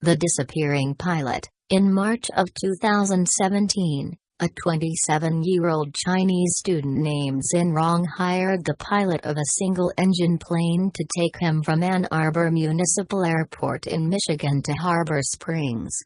The disappearing pilot. In March of 2017, a 27-year-old Chinese student named Xin Rong hired the pilot of a single-engine plane to take him from Ann Arbor Municipal Airport in Michigan to Harbor Springs.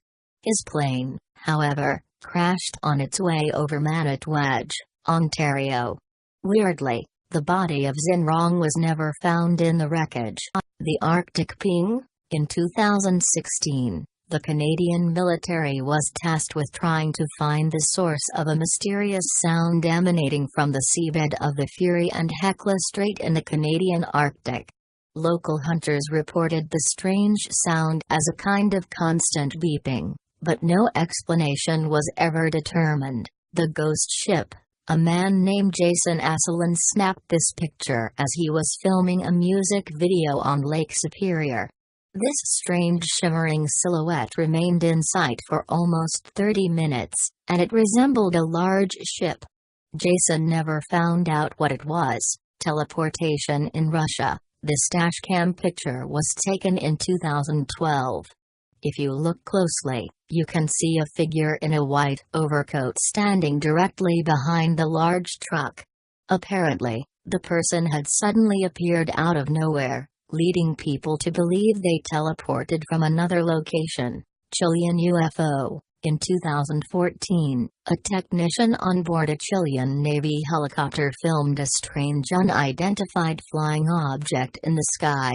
His plane, however, crashed on its way over Manitouwadge, Ontario. Weirdly, the body of Xin Rong was never found in the wreckage. The Arctic Ping. In 2016, the Canadian military was tasked with trying to find the source of a mysterious sound emanating from the seabed of the Fury and Hecla Strait in the Canadian Arctic. Local hunters reported the strange sound as a kind of constant beeping, but no explanation was ever determined. The ghost ship. A man named Jason Asselin snapped this picture as he was filming a music video on Lake Superior. This strange shimmering silhouette remained in sight for almost 30 minutes, and it resembled a large ship. Jason never found out what it was. Teleportation in Russia. This dashcam picture was taken in 2012. If you look closely, you can see a figure in a white overcoat standing directly behind the large truck. Apparently, the person had suddenly appeared out of nowhere, leading people to believe they teleported from another location. Chilean UFO. In 2014, a technician on board a Chilean Navy helicopter filmed a strange unidentified flying object in the sky.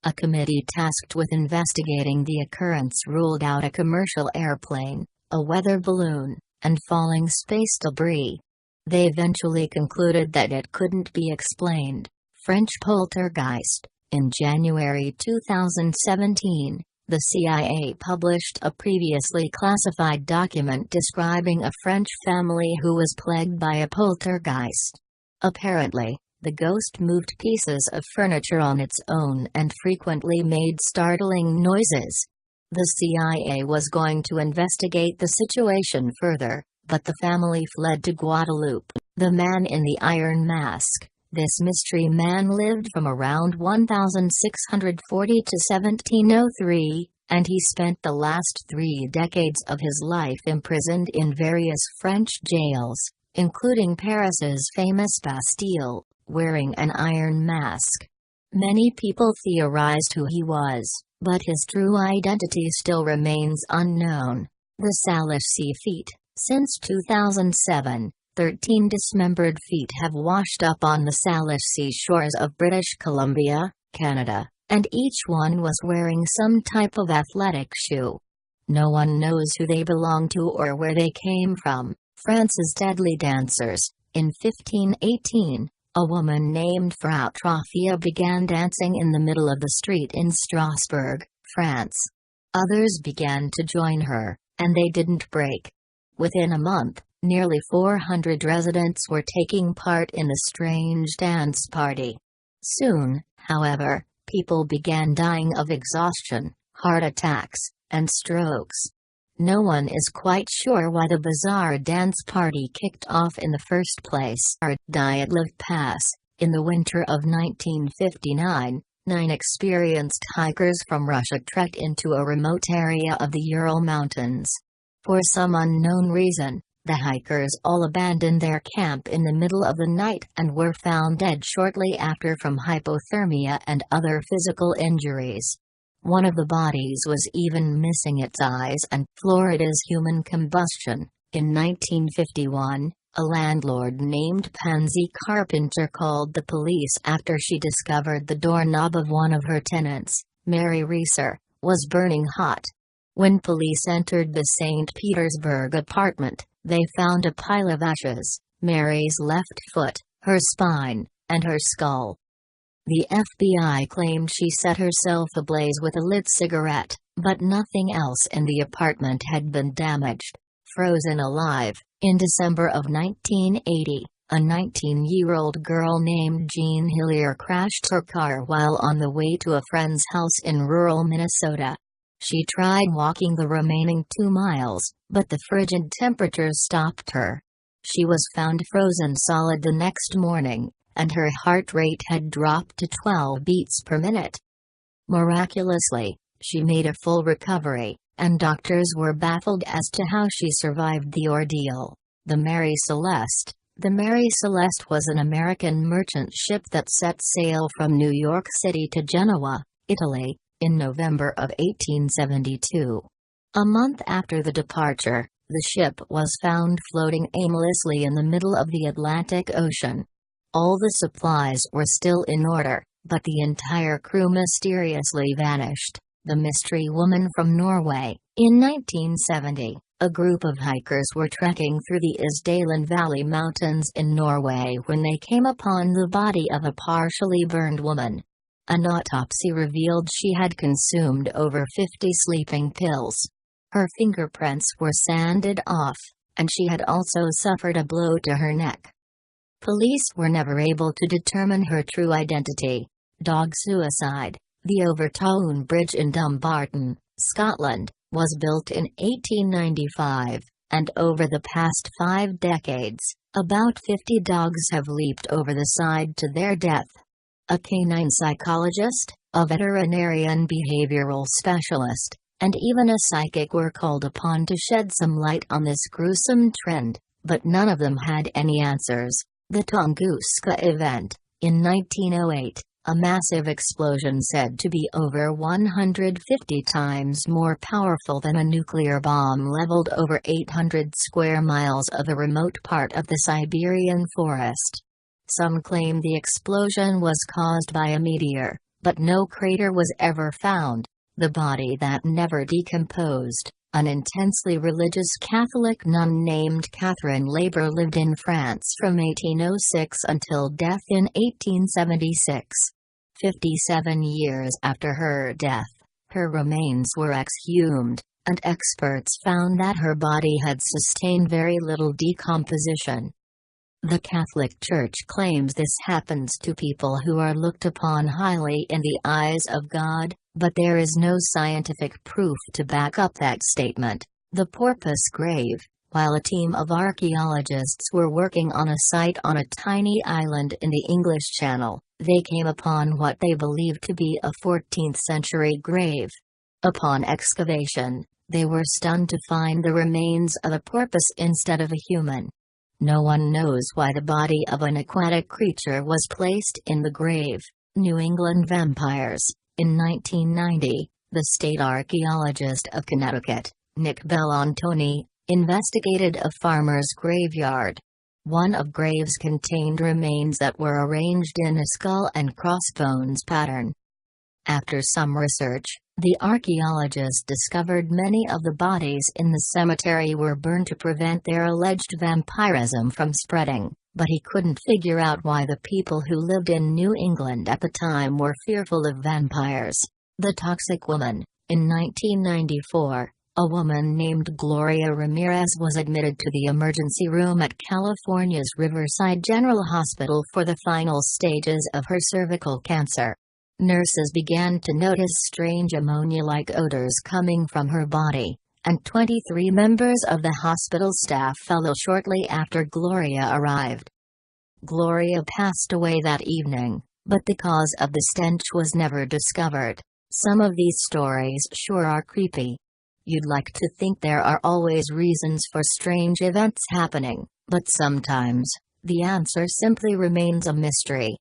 A committee tasked with investigating the occurrence ruled out a commercial airplane, a weather balloon, and falling space debris. They eventually concluded that it couldn't be explained. French poltergeist. In January 2017, the CIA published a previously classified document describing a French family who was plagued by a poltergeist. Apparently, the ghost moved pieces of furniture on its own and frequently made startling noises. The CIA was going to investigate the situation further, but the family fled to Guadeloupe. The Man in the Iron Mask. This mystery man lived from around 1640 to 1703, and he spent the last 3 decades of his life imprisoned in various French jails, including Paris's famous Bastille, wearing an iron mask. Many people theorized who he was, but his true identity still remains unknown. The Salish Sea Feet. Since 2007, 13 dismembered feet have washed up on the Salish Sea shores of British Columbia, Canada, and each one was wearing some type of athletic shoe. No one knows who they belong to or where they came from. France's deadly dancers. In 1518, a woman named Frau Trophia began dancing in the middle of the street in Strasbourg, France. Others began to join her, and they didn't break. Within a month, nearly 400 residents were taking part in the strange dance party. Soon, however, people began dying of exhaustion, heart attacks, and strokes. No one is quite sure why the bizarre dance party kicked off in the first place. Dyatlov Pass. In the winter of 1959, 9 experienced hikers from Russia trekked into a remote area of the Ural Mountains. For some unknown reason, the hikers all abandoned their camp in the middle of the night and were found dead shortly after from hypothermia and other physical injuries. One of the bodies was even missing its eyes. And Florida's human combustion. In 1951, a landlord named Pansy Carpenter called the police after she discovered the doorknob of one of her tenants, Mary Reeser, was burning hot. When police entered the St. Petersburg apartment, they found a pile of ashes, Mary's left foot, her spine, and her skull. The FBI claimed she set herself ablaze with a lit cigarette, but nothing else in the apartment had been damaged. Frozen alive. In December of 1980, a 19-year-old girl named Jean Hillier crashed her car while on the way to a friend's house in rural Minnesota. She tried walking the remaining 2 miles, but the frigid temperatures stopped her. She was found frozen solid the next morning, and her heart rate had dropped to 12 beats per minute. Miraculously, she made a full recovery, and doctors were baffled as to how she survived the ordeal. The Mary Celeste. The Mary Celeste was an American merchant ship that set sail from New York City to Genoa, Italy, in November of 1872. A month after the departure, the ship was found floating aimlessly in the middle of the Atlantic Ocean. All the supplies were still in order, but the entire crew mysteriously vanished. The Mystery Woman from Norway. In 1970, a group of hikers were trekking through the Isdalen Valley Mountains in Norway when they came upon the body of a partially burned woman. An autopsy revealed she had consumed over 50 sleeping pills. Her fingerprints were sanded off, and she had also suffered a blow to her neck. Police were never able to determine her true identity. Dog suicide. The Overtoun Bridge in Dumbarton, Scotland, was built in 1895, and over the past 5 decades, about 50 dogs have leaped over the side to their death. A canine psychologist, a veterinarian behavioral specialist, and even a psychic were called upon to shed some light on this gruesome trend, but none of them had any answers. The Tunguska event, in 1908, a massive explosion said to be over 150 times more powerful than a nuclear bomb leveled over 800 square miles of a remote part of the Siberian forest. Some claim the explosion was caused by a meteor, but no crater was ever found. The body that never decomposed. An intensely religious Catholic nun named Catherine Labour lived in France from 1806 until death in 1876. 57 years after her death, her remains were exhumed, and experts found that her body had sustained very little decomposition. The Catholic Church claims this happens to people who are looked upon highly in the eyes of God, but there is no scientific proof to back up that statement. The Porpoise Grave. While a team of archaeologists were working on a site on a tiny island in the English Channel, they came upon what they believed to be a 14th-century grave. Upon excavation, they were stunned to find the remains of a porpoise instead of a human. No one knows why the body of an aquatic creature was placed in the grave. New England vampires. In 1990, the state archaeologist of Connecticut, Nick Bellantoni, investigated a farmer's graveyard. One of graves contained remains that were arranged in a skull and crossbones pattern. After some research, the archaeologist discovered many of the bodies in the cemetery were burned to prevent their alleged vampirism from spreading, but he couldn't figure out why the people who lived in New England at the time were fearful of vampires. The Toxic Woman. In 1994, a woman named Gloria Ramirez was admitted to the emergency room at California's Riverside General Hospital for the final stages of her cervical cancer. Nurses began to notice strange ammonia-like odors coming from her body, and 23 members of the hospital staff fell ill shortly after Gloria arrived. Gloria passed away that evening, but the cause of the stench was never discovered. Some of these stories sure are creepy. You'd like to think there are always reasons for strange events happening, but sometimes, the answer simply remains a mystery.